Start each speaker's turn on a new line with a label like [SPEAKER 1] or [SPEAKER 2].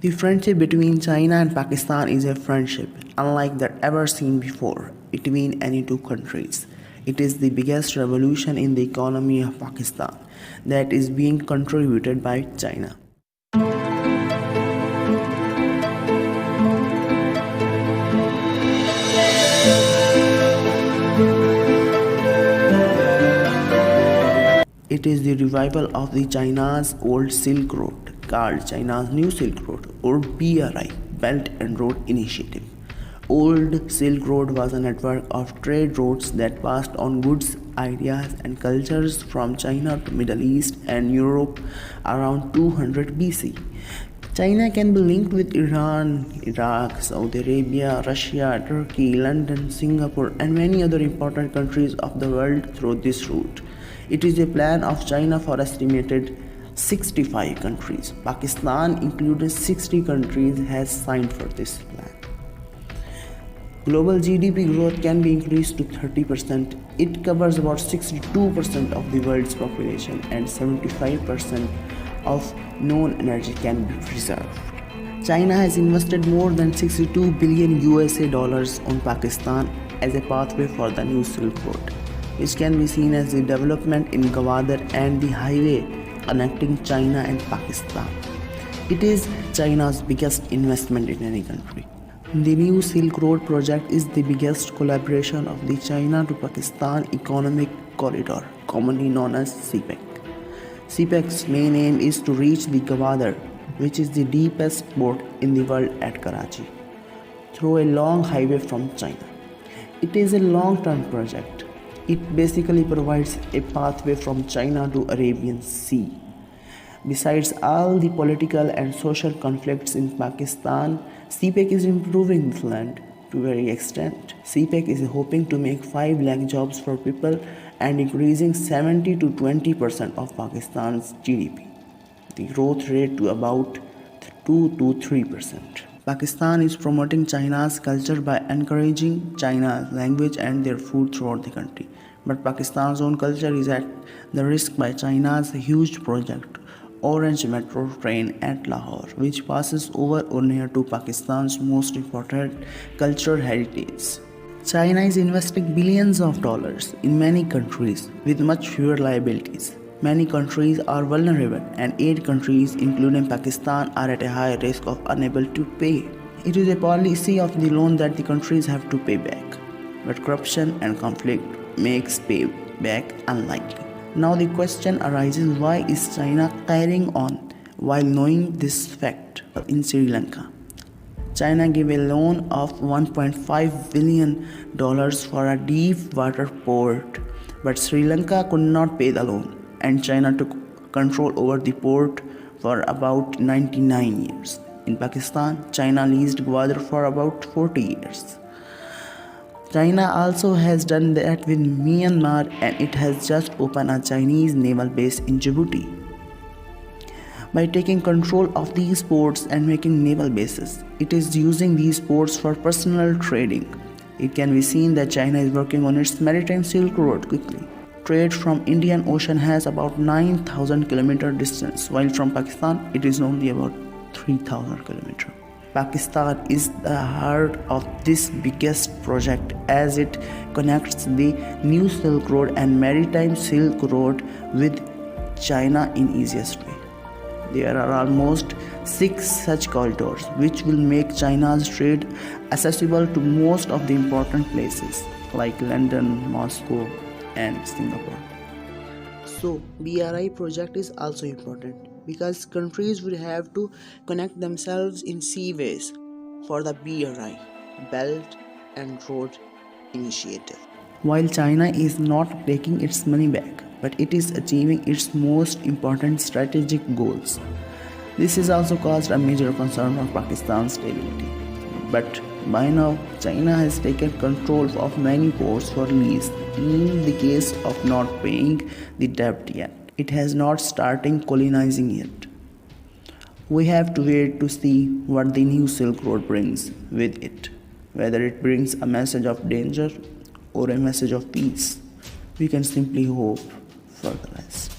[SPEAKER 1] The friendship between China and Pakistan is a friendship unlike that ever seen before between any two countries. It is the biggest revolution in the economy of Pakistan that is being contributed by China. It is the revival of the China's old Silk Road, called China's New Silk Road or BRI, Belt and Road Initiative. Old Silk Road was a network of trade routes that passed on goods, ideas and cultures from China to Middle East and Europe around 200 BC. China can be linked with Iran, Iraq, Saudi Arabia, Russia, Turkey, London, Singapore and many other important countries of the world through this route. It is a plan of China for estimated 65 countries. Pakistan, including 60 countries, has signed for this plan. Global GDP growth can be increased to 30%. It covers about 62% of the world's population and 75% of known energy can be preserved. China has invested more than 62 billion USA dollars on Pakistan as a pathway for the new Silk Road, which can be seen as the development in Gwadar and the highway connecting China and Pakistan. It is China's biggest investment in any country. The new Silk Road project is the biggest collaboration of the China to Pakistan Economic Corridor, commonly known as CPEC. CPEC's main aim is to reach the Gwadar, which is the deepest port in the world at Karachi, through a long highway from China. It is a long-term project. It basically provides a pathway from China to Arabian Sea. Besides all the political and social conflicts in Pakistan, CPEC is improving this land to a very extent. CPEC is hoping to make 5 lakh jobs for people and increasing 70 to 20% of Pakistan's GDP, the growth rate to about 2 to 3%. Pakistan is promoting China's culture by encouraging China's language and their food throughout the country. But Pakistan's own culture is at the risk by China's huge project, Orange Metro train at Lahore, which passes over or near to Pakistan's most important cultural heritage. China is investing billions of dollars in many countries with much fewer liabilities. Many countries are vulnerable and 8 countries including Pakistan are at a high risk of unable to pay. It is a policy of the loan that the countries have to pay back, but corruption and conflict makes payback unlikely. Now the question arises, why is China carrying on while knowing this fact in Sri Lanka? China gave a loan of $1.5 billion for a deep water port, but Sri Lanka could not pay the loan and China took control over the port for about 99 years. In Pakistan, China leased Gwadar for about 40 years. China also has done that with Myanmar and it has just opened a Chinese naval base in Djibouti. By taking control of these ports and making naval bases, it is using these ports for personal trading. It can be seen that China is working on its maritime Silk Road quickly. Trade from Indian Ocean has about 9,000 km distance, while from Pakistan it is only about 3,000 km. Pakistan is the heart of this biggest project as it connects the new Silk Road and maritime Silk Road with China in easiest way. There are almost 6 such corridors which will make China's trade accessible to most of the important places like London, Moscow and Singapore. So BRI project is also important because countries will have to connect themselves in seaways for the BRI, Belt and Road Initiative. While China is not taking its money back, but it is achieving its most important strategic goals. This has also caused a major concern for Pakistan's stability. But by now, China has taken control of many ports for lease. In the case of not paying the debt yet, it has not started colonizing yet. We have to wait to see what the new Silk Road brings with it, whether it brings a message of danger or a message of peace. We can simply hope for the best.